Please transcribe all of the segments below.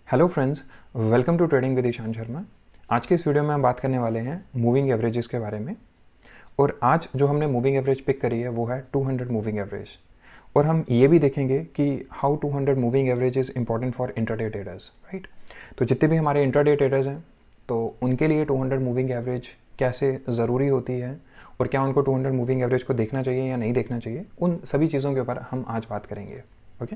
Hello friends, welcome to trading with Ishaan Sharma. आज की इस वीडियो में हम बात करने वाले हैं मूविंग एवरेजेस के बारे में। और आज जो हमने मूविंग एवरेज पिक करी है वो है 200 मूविंग एवरेज। और हम ये भी देखेंगे कि how 200 moving average is important for intraday traders, right. तो जितने भी हमारे इंट्राडे ट्रेडर्स हैं तो उनके लिए 200 मूविंग एवरेज कैसे ज़रूरी होती है और क्या उनको 200 मूविंग एवरेज को देखना चाहिए या नहीं देखना चाहिए, उन सभी चीज़ों के ऊपर हम आज बात करेंगे। ओके,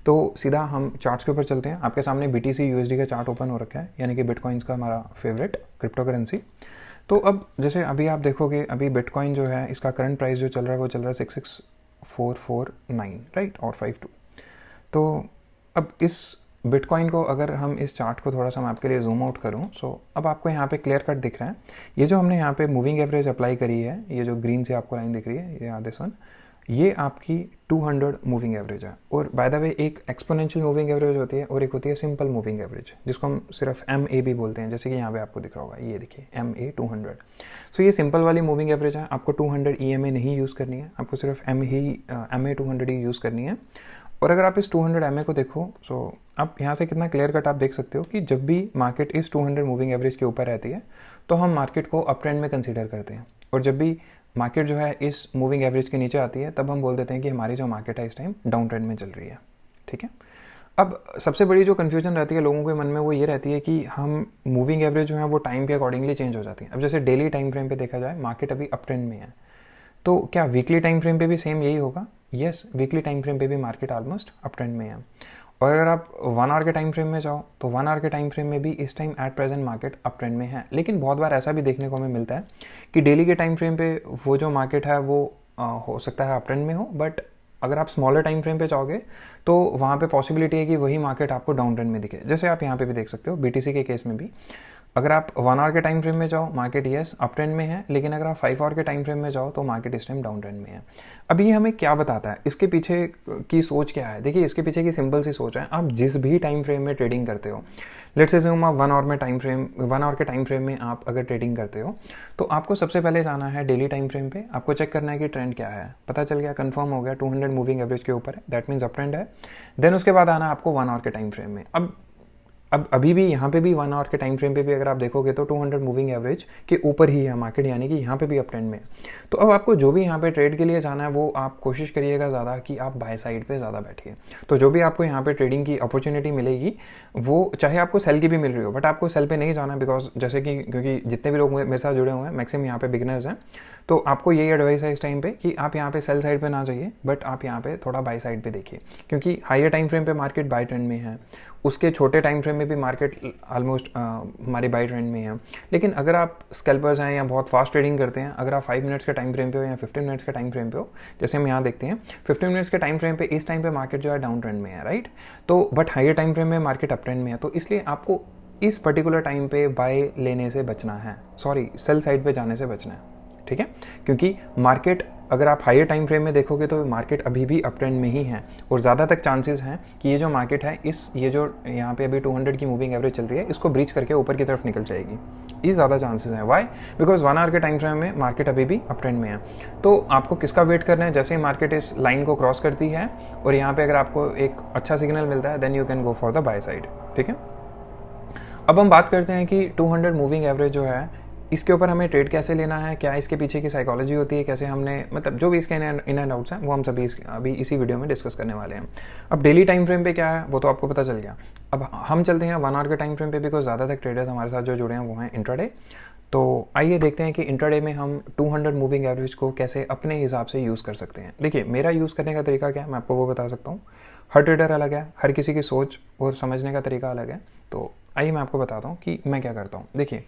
तो सीधा हम चार्ट्स के ऊपर चलते हैं। आपके सामने BTC USD का चार्ट ओपन हो रखा है, यानी कि बिटकॉइंस का हमारा फेवरेट क्रिप्टो करेंसी। तो अब जैसे अभी आप देखोगे, अभी बिटकॉइन जो है इसका करंट प्राइस जो चल रहा है वो चल रहा है 66449, राइट, और 52। तो अब इस बिटकॉइन को अगर हम इस चार्ट को थोड़ा सा मैं आपके लिए जूम आउट करूं, सो अब आपको यहाँ पे क्लियर कट दिख रहा है। ये जो हमने यहाँ पे मूविंग एवरेज अप्लाई करी है, ये जो ग्रीन से आपको लाइन दिख रही है, ये दिस वन, ये आपकी 200 मूविंग एवरेज है। और बाय द वे एक एक्सपोनेंशियल मूविंग एवरेज होती है और एक होती है सिंपल मूविंग एवरेज, जिसको हम सिर्फ MA भी बोलते हैं, जैसे कि यहाँ पे आपको दिख रहा होगा, ये देखिए MA 200। सो ये सिंपल वाली मूविंग एवरेज है। आपको 200 EMA नहीं यूज़ करनी है, आपको सिर्फ MA 200 ही यूज़ करनी है। और अगर आप इस 200 MA को देखो, सो आप यहाँ से कितना क्लियर कट आप देख सकते हो कि जब भी मार्केट इस 200 मूविंग एवरेज के ऊपर रहती है तो हम मार्केट को अप ट्रेंड में कंसीडर करते हैं, और जब भी मार्केट जो है इस मूविंग एवरेज के नीचे आती है तब हम बोल देते हैं कि हमारी जो मार्केट है इस टाइम डाउन ट्रेंड में चल रही है। ठीक है, अब सबसे बड़ी जो कन्फ्यूजन रहती है लोगों के मन में वो ये रहती है कि हम मूविंग एवरेज जो है वो टाइम के अकॉर्डिंगली चेंज हो जाती है। अब जैसे डेली टाइम फ्रेम पे देखा जाए, मार्केट अभी अप ट्रेंड में है, तो क्या वीकली टाइम फ्रेम पे भी सेम यही होगा? यस, वीकली टाइम फ्रेम पे भी मार्केट ऑलमोस्ट अप ट्रेंड में है। और अगर आप 1 आवर के टाइम फ्रेम में जाओ तो 1 आवर के टाइम फ्रेम में भी इस time at present market up trend में है। लेकिन बहुत बार ऐसा भी देखने को हमें मिलता है कि डेली के टाइम फ्रेम पे वो जो मार्केट है वो हो सकता है अप ट्रेंड में हो, बट अगर आप स्मॉलर टाइम फ्रेम पे जाओगे तो वहाँ पे पॉसिबिलिटी है कि वही मार्केट आपको डाउन ट्रेंड में दिखे। जैसे आप यहाँ पे भी देख सकते हो BTC के केस में भी, अगर आप 1 आवर के टाइम फ्रेम में जाओ मार्केट यस अप ट्रेंड में है, लेकिन अगर आप 5 आवर के टाइम फ्रेम में जाओ तो मार्केट इस टाइम डाउन ट्रेंड में है। अब ये हमें क्या बताता है, इसके पीछे की सोच क्या है? देखिए, इसके पीछे की सिंपल सी सोच है, आप जिस भी टाइम फ्रेम में ट्रेडिंग करते हो, लेट्स से आप 1 आवर के टाइम फ्रेम में आप अगर ट्रेडिंग करते हो तो आपको सबसे पहले जाना है डेली टाइम फ्रेम पे, आपको चेक करना है कि ट्रेंड क्या है। पता चल गया, कंफर्म हो गया 200 मूविंग एवरेज के ऊपर है, दैट मीन्स अप ट्रेंड है। देन उसके बाद आना आपको 1 आवर के टाइम फ्रेम में। अब अभी भी यहाँ पे भी 1 आवर के टाइम फ्रेम पे भी अगर आप देखोगे तो 200 मूविंग एवरेज के ऊपर ही है मार्केट, यानी कि यहाँ पे भी अप ट्रेंड में है। तो अब आपको जो भी यहाँ पे ट्रेड के लिए जाना है वो आप कोशिश करिएगा ज़्यादा कि आप बाय साइड पे ज़्यादा बैठिए। तो जो भी आपको यहाँ पे ट्रेडिंग की अपॉर्चुनिटी मिलेगी वो चाहे आपको सेल की भी मिल रही हो, बट आपको सेल पे नहीं जाना, बिकॉज जैसे कि क्योंकि जितने भी लोग मेरे साथ जुड़े हुए हैं मैक्सिमम यहाँ पे बिगिनर्स हैं, तो आपको यही एडवाइस है इस टाइम पे कि आप यहाँ पे सेल साइड पे ना जाइए, बट आप यहाँ पे थोड़ा बाय साइड पे देखिए, क्योंकि हायर टाइम फ्रेम पे मार्केट बाय ट्रेंड में है, उसके छोटे टाइम फ्रेम में भी मार्केट ऑलमोस्ट हमारी बाय ट्रेंड में है। लेकिन अगर आप स्कैल्पर्स हैं या बहुत फास्ट ट्रेडिंग करते हैं, अगर आप 5 मिनट्स के टाइम फ्रेम पे हो या 15 मिनट्स के टाइम फ्रेम पे हो, जैसे हम यहाँ देखते हैं 15 मिनट्स के टाइम फ्रेम पे इस टाइम पे मार्केट जो है डाउन ट्रेंड में है, राइट। तो बट हायर टाइम फ्रेम में मार्केट अप ट्रेंड में है, तो इसलिए आपको इस पर्टिकुलर टाइम पे बाय लेने से बचना है, सॉरी सेल साइड पे जाने से बचना है। ठीक है, क्योंकि मार्केट अगर आप हायर टाइम फ्रेम में देखोगे तो मार्केट अभी भी अप ट्रेंड में ही है, और ज़्यादा तक चांसेस हैं कि ये जो मार्केट है ये जो यहाँ पे अभी 200 की मूविंग एवरेज चल रही है इसको ब्रीच करके ऊपर की तरफ निकल जाएगी। ये ज़्यादा चांसेस हैं। वाई? बिकॉज 1 आवर के टाइम फ्रेम में मार्केट अभी भी अप ट्रेंड में है। तो आपको किसका वेट करना है? जैसे ही मार्केट इस लाइन को क्रॉस करती है और यहाँ पे अगर आपको एक अच्छा सिग्नल मिलता है, then you can go for the buy side. ठीक है, अब हम बात करते हैं कि 200 मूविंग एवरेज जो है इसके ऊपर हमें ट्रेड कैसे लेना है, क्या इसके पीछे की साइकोलॉजी होती है, कैसे हमने मतलब जो भी इसके इन एंड आउट्स हैं वो हम सभी अभी इसी वीडियो में डिस्कस करने वाले हैं। अब डेली टाइम फ्रेम पे क्या है वो तो आपको पता चल गया। अब हम चलते हैं 1 आवर के टाइम फ्रेम पे, बिकॉज ज़्यादातर ट्रेडर्स हमारे साथ जो जुड़े हैं वो हैं इंट्राडे। तो आइए देखते हैं कि इंट्राडे में हम 200 मूविंग एवरेज को कैसे अपने हिसाब से यूज़ कर सकते हैं। देखिए, मेरा यूज़ करने का तरीका क्या है मैं आपको वो बता सकता हूँ। हर ट्रेडर अलग है, हर किसी की सोच और समझने का तरीका अलग है। तो आइए मैं आपको बताता हूँ कि मैं क्या करता हूँ। देखिए,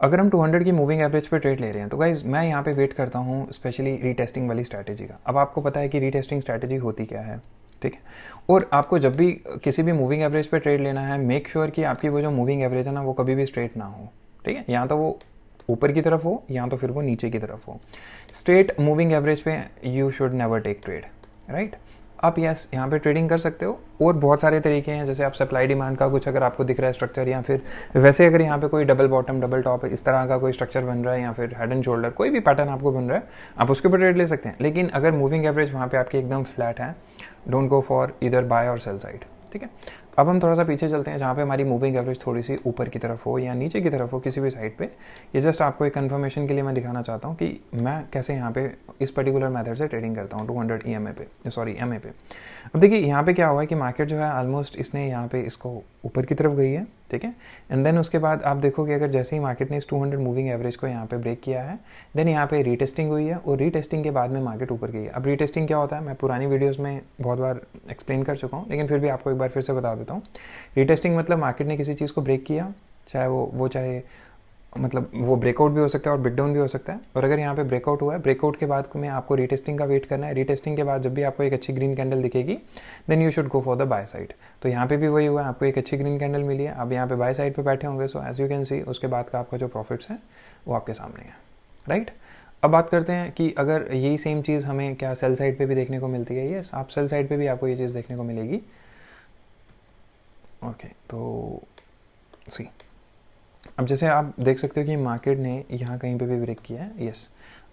अगर हम 200 की मूविंग एवरेज पे ट्रेड ले रहे हैं तो गाइज मैं यहाँ पे वेट करता हूँ स्पेशली रीटेस्टिंग वाली स्ट्रैटेजी का। अब आपको पता है कि रीटेस्टिंग स्ट्रैटेजी होती क्या है, ठीक है। और आपको जब भी किसी भी मूविंग एवरेज पे ट्रेड लेना है, मेक श्योर कि आपकी वो जो मूविंग एवरेज है ना वो कभी भी स्ट्रेट ना हो, ठीक है। या तो वो ऊपर की तरफ हो या तो फिर वो नीचे की तरफ हो। स्ट्रेट मूविंग एवरेज पे you should never take trade, right. आप यस यहाँ पे ट्रेडिंग कर सकते हो, और बहुत सारे तरीके हैं, जैसे आप सप्लाई डिमांड का कुछ अगर आपको दिख रहा है स्ट्रक्चर, या फिर वैसे अगर यहाँ पे कोई डबल बॉटम डबल टॉप इस तरह का कोई स्ट्रक्चर बन रहा है, या फिर हेड एंड शोल्डर कोई भी पैटर्न आपको बन रहा है, आप उसके ऊपर ट्रेड ले सकते हैं। लेकिन अगर मूविंग एवरेज वहाँ पे आपकी एकदम फ्लैट है, डोंट गो फॉर इधर बाय और सेल साइड, ठीक है। अब हम थोड़ा सा पीछे चलते हैं जहाँ पे हमारी मूविंग एवरेज थोड़ी सी ऊपर की तरफ हो या नीचे की तरफ हो, किसी भी साइड पे। ये जस्ट आपको एक कन्फर्मेशन के लिए मैं दिखाना चाहता हूँ कि मैं कैसे यहाँ पे इस पर्टिकुलर मेथड से ट्रेडिंग करता हूँ 200 EMA पे, सॉरी MA पे। अब देखिए यहाँ पे क्या हुआ है कि मार्केट जो है ऑलमोस्ट इसने यहाँ पे इसको ऊपर की तरफ गई है, ठीक है। एंड देन उसके बाद आप देखोगे अगर जैसे ही मार्केट ने इस 200 मूविंग एवरेज को यहाँ पे ब्रेक किया है, देन यहाँ पे रीटेस्टिंग हुई है और रीटेस्टिंग के बाद में मार्केट ऊपर गई है। अब रीटेस्टिंग क्या होता है मैं पुरानी वीडियोस में बहुत बार एक्सप्लेन कर चुका हूँ, लेकिन फिर भी आपको एक बार फिर से बता देता हूँ। रीटेस्टिंग मतलब मार्केट ने किसी चीज़ को ब्रेक किया, चाहे वो चाहे मतलब वो ब्रेकआउट भी हो सकता है और ब्रेक डाउन भी हो सकता है। और अगर यहाँ पे ब्रेकआउट हुआ है, ब्रेकआउट के बाद में आपको रीटेस्टिंग का वेट करना है। रीटेस्टिंग के बाद जब भी आपको एक अच्छी ग्रीन कैंडल दिखेगी, then you should go for the buy side. तो यहाँ पे भी वही हुआ है, आपको एक अच्छी ग्रीन कैंडल मिली है, अब यहाँ पे बाय साइड पे बैठे होंगे। So as you can see उसके बाद का आपका जो प्रॉफिट्स है वो आपके सामने है, राइट। अब बात करते हैं कि अगर यही सेम चीज़ हमें क्या सेल साइड पे भी देखने को मिलती है। यस, आप सेल साइड पे भी आपको ये चीज़ देखने को मिलेगी। ओके, तो सी अब जैसे आप देख सकते हो कि मार्केट ने यहाँ कहीं पे भी ब्रेक किया है। यस,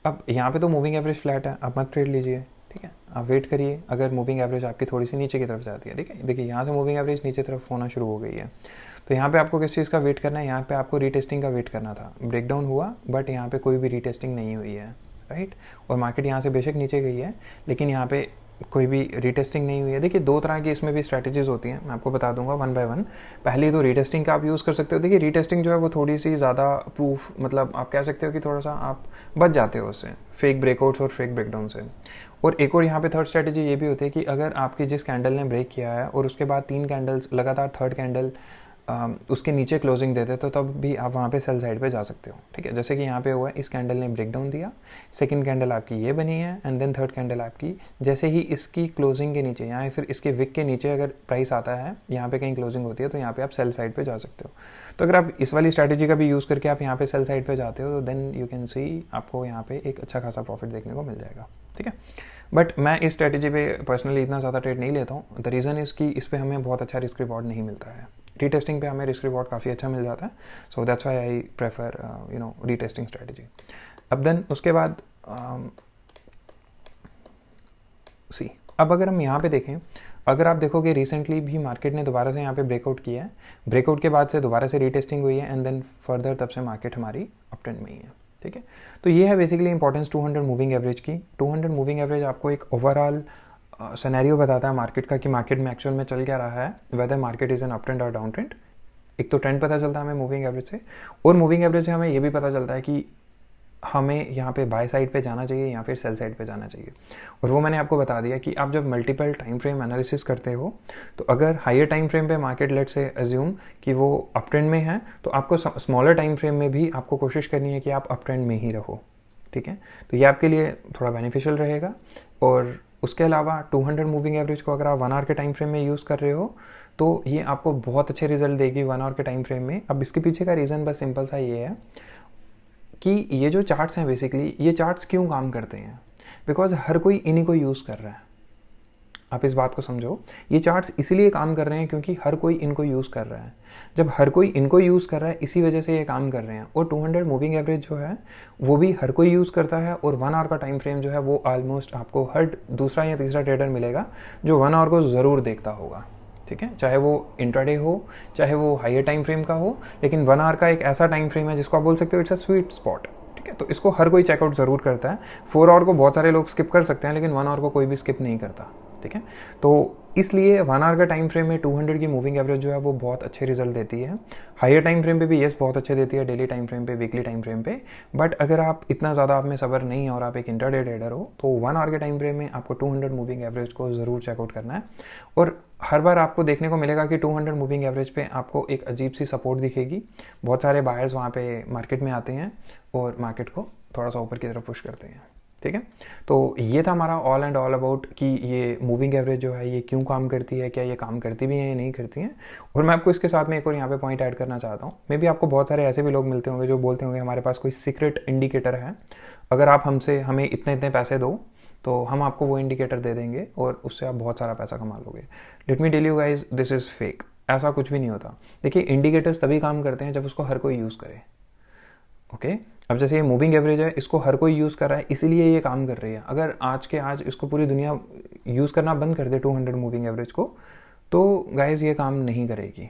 अब यहाँ पे तो मूविंग एवरेज फ्लैट है, आप मत ट्रेड लीजिए, ठीक है। आप वेट करिए अगर मूविंग एवरेज आपकी थोड़ी सी नीचे की तरफ जाती है, ठीक है। देखिए यहाँ से मूविंग एवरेज नीचे तरफ होना शुरू हो गई है, तो यहाँ पे आपको किस चीज़ का वेट करना है, यहाँ पे आपको रीटेस्टिंग का वेट करना था। ब्रेकडाउन हुआ बट यहाँ पे कोई भी रीटेस्टिंग नहीं हुई है, राइट। और मार्केट यहाँ से बेशक नीचे गई है, लेकिन यहाँ पे कोई भी रीटेस्टिंग नहीं हुई है। देखिए दो तरह की इसमें भी स्ट्रैटेजीज होती हैं, मैं आपको बता दूंगा वन बाय वन। पहली तो रीटेस्टिंग का आप यूज़ कर सकते हो। देखिए रीटेस्टिंग जो है वो थोड़ी सी ज़्यादा प्रूफ, मतलब आप कह सकते हो कि थोड़ा सा आप बच जाते हो उससे, फेक ब्रेकआउट्स और फेक ब्रेकडाउन से। और एक और यहाँ पे थर्ड स्ट्रैटेजी ये भी होती है कि अगर आपकी जिस कैंडल ने ब्रेक किया है और उसके बाद 3 कैंडल्स लगातार, थर्ड कैंडल उसके नीचे क्लोजिंग देते तो तब भी आप वहाँ पे सेल साइड पे जा सकते हो, ठीक है। जैसे कि यहाँ पे हुआ है, इस कैंडल ने ब्रेक डाउन दिया, सेकंड कैंडल आपकी ये बनी है, एंड देन थर्ड कैंडल आपकी जैसे ही इसकी क्लोजिंग के नीचे या फिर इसके विक के नीचे अगर प्राइस आता है, यहाँ पे कहीं क्लोजिंग होती है, तो यहाँ पे आप सेल साइड पे जा सकते हो। तो अगर आप इस वाली स्ट्रैटेजी का भी यूज़ करके आप यहाँ पे सेल साइड पे जाते हो, तो देन यू कैन सी आपको यहाँ पे एक अच्छा खासा प्रॉफिट देखने को मिल जाएगा, ठीक है। बट मैं इस स्ट्रैटेजी पे पर्सनली इतना ज़्यादा ट्रेड नहीं लेता हूँ। द रीज़न इज़ कि इस पर हमें बहुत अच्छा रिस्क रिवॉर्ड नहीं मिलता है। रीटेस्टिंग पे हमें रिस्क रिवॉर्ड काफ़ी अच्छा मिल जाता है, so that's why I prefer retesting strategy. अब देन उसके बाद सी अब अगर हम यहाँ पे देखें, अगर आप देखोगे रिसेंटली भी मार्केट ने दोबारा से यहाँ पे ब्रेकआउट किया है, ब्रेकआउट के बाद से दोबारा से रीटेस्टिंग हुई है, एंड देन फर्दर तब से मार्केट हमारी अप ट्रेंड में ही है, ठीक है। तो ये है बेसिकली इंपॉर्टेंस 200 मूविंग एवरेज की। 200 मूविंग एवरेज आपको एक ओवरऑल सिनेरियो बताता है मार्केट का कि मार्केट में एक्चुअल में चल क्या रहा है, whether market is an up trend और डाउन ट्रेंड। एक तो ट्रेंड पता चलता है हमें मूविंग एवरेज से, और मूविंग एवरेज से हमें ये भी पता चलता है कि हमें यहाँ पे बाय साइड पे जाना चाहिए या फिर सेल साइड पे जाना चाहिए। और वो मैंने आपको बता दिया कि आप जब मल्टीपल टाइम फ्रेम एनालिसिस करते हो, तो अगर हायर टाइम फ्रेम पे मार्केट लेट से अज्यूम कि वो अप ट्रेंड में है, तो आपको स्मॉलर टाइम फ्रेम में भी आपको कोशिश करनी है कि आप अप ट्रेंड में ही रहो, ठीक है। तो ये आपके लिए थोड़ा बेनिफिशियल रहेगा। और उसके अलावा 200 मूविंग एवरेज को अगर आप 1 आवर के टाइम फ्रेम में यूज़ कर रहे हो, तो ये आपको बहुत अच्छे रिजल्ट देगी 1 आवर के टाइम फ्रेम में। अब इसके पीछे का रीज़न बस सिंपल सा ये है कि ये जो चार्ट्स हैं, बेसिकली ये चार्ट्स क्यों काम करते हैं, बिकॉज हर कोई इन्हीं को यूज़ कर रहा है। आप इस बात को समझो, ये चार्ट्स इसलिए काम कर रहे हैं क्योंकि हर कोई इनको यूज़ कर रहा है। जब हर कोई इनको यूज़ कर रहा है, इसी वजह से ये काम कर रहे हैं। और 200 मूविंग एवरेज जो है वो भी हर कोई यूज़ करता है, और 1 आवर का टाइम फ्रेम जो है वो ऑलमोस्ट आपको हर दूसरा या तीसरा ट्रेडर मिलेगा जो 1 आवर को ज़रूर देखता होगा, ठीक है। चाहे वो इंट्राडे हो, चाहे वो हायर टाइम फ्रेम का हो, लेकिन 1 आवर का एक ऐसा टाइम फ्रेम है जिसको आप बोल सकते हो इट्स अ स्वीट स्पॉट, ठीक है। तो इसको हर कोई चेकआउट ज़रूर करता है। 4 आवर को बहुत सारे लोग स्किप कर सकते हैं, लेकिन 1 आवर को कोई भी स्किप नहीं करता, ठीक है। तो इसलिए 1 आवर का टाइम फ्रेम में 200 की मूविंग एवरेज जो है वो बहुत अच्छे रिजल्ट देती है। हायर टाइम फ्रेम पे भी यस बहुत अच्छे देती है, डेली टाइम फ्रेम पे, वीकली टाइम फ्रेम पे। बट अगर आप इतना ज़्यादा आप में सब्र नहीं है और आप एक इंट्राडे ट्रेडर हो, तो 1 आवर के टाइम फ्रेम में आपको 200 मूविंग एवरेज को ज़रूर चेकआउट करना है। और हर बार आपको देखने को मिलेगा कि 200 मूविंग एवरेज पे आपको एक अजीब सी सपोर्ट दिखेगी। बहुत सारे बायर्स वहाँ पे मार्केट में आते हैं और मार्केट को थोड़ा सा ऊपर की तरफ पुश करते हैं, ठीक है। तो ये था हमारा ऑल एंड ऑल अबाउट कि ये मूविंग एवरेज जो है ये क्यों काम करती है, क्या ये काम करती भी है या नहीं करती हैं। और मैं आपको इसके साथ में एक और यहाँ पे पॉइंट ऐड करना चाहता हूँ। मे बी आपको बहुत सारे ऐसे भी लोग मिलते होंगे जो बोलते होंगे हमारे पास कोई सीक्रेट इंडिकेटर है, अगर आप हमें इतने इतने पैसे दो तो हम आपको वो इंडिकेटर दे देंगे और उससे आप बहुत सारा पैसा कमा लोगे। Let me tell you guys, this is fake. ऐसा कुछ भी नहीं होता। देखिए इंडिकेटर्स तभी काम करते हैं जब उसको हर कोई यूज़ करे, ओके। अब जैसे ये मूविंग एवरेज है, इसको हर कोई यूज़ कर रहा है, इसीलिए ये काम कर रही है। अगर आज के आज इसको पूरी दुनिया यूज़ करना बंद कर दे 200 मूविंग एवरेज को, तो गाइज ये काम नहीं करेगी,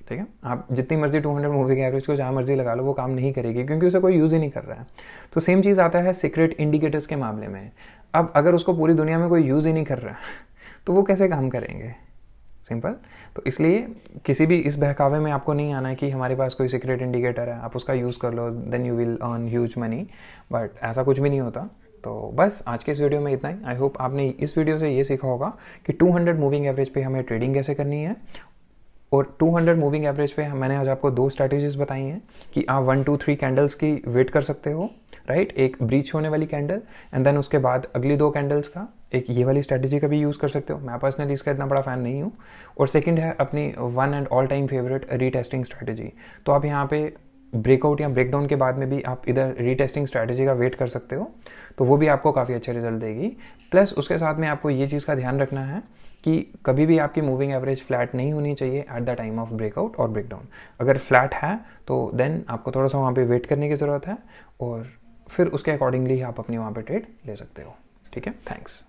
ठीक है। आप जितनी मर्जी 200 मूविंग एवरेज को जहाँ मर्जी लगा लो, वो काम नहीं करेगी क्योंकि उसे कोई यूज़ ही नहीं कर रहा है। तो सेम चीज़ आता है सीक्रेट इंडिकेटर्स के मामले में। अब अगर उसको पूरी दुनिया में कोई यूज़ ही नहीं कर रहा है तो वो कैसे काम करेंगे, सिंपल। तो इसलिए किसी भी इस बहकावे में आपको नहीं आना है कि हमारे पास कोई सीक्रेट इंडिकेटर है, आप उसका यूज़ कर लो, then you will earn huge money, but ऐसा कुछ भी नहीं होता। तो बस आज के इस वीडियो में इतना ही। आई होप आपने इस वीडियो से ये सीखा होगा कि 200 मूविंग एवरेज पे हमें ट्रेडिंग कैसे करनी है। और 200 मूविंग एवरेज पे मैंने आज आपको 2 स्ट्रैटेजीज बताई हैं कि आप 1 2 3 कैंडल्स की वेट कर सकते हो, राइट। एक ब्रीच होने वाली कैंडल एंड देन उसके बाद अगली 2 कैंडल्स का एक ये वाली स्ट्रैटेजी का भी यूज़ कर सकते हो। मैं पर्सनली इसका इतना बड़ा फ़ैन नहीं हूँ। और सेकंड है अपनी one and all time favourite retesting strategy. तो आप यहाँ पे ब्रेकआउट या ब्रेकडाउन के बाद में भी आप इधर रीटेस्टिंग स्ट्रैटेजी का वेट कर सकते हो, तो वो भी आपको काफ़ी अच्छे रिजल्ट देगी। प्लस उसके साथ में आपको ये चीज़ का ध्यान रखना है कि कभी भी आपकी मूविंग एवरेज फ्लैट नहीं होनी चाहिए at the time of breakout और ब्रेकडाउन। अगर फ्लैट है तो देन आपको थोड़ा सा वहाँ पे वेट करने की ज़रूरत है और फिर उसके अकॉर्डिंगली आप अपनी वहाँ पे ट्रेड ले सकते हो, ठीक है। थैंक्स।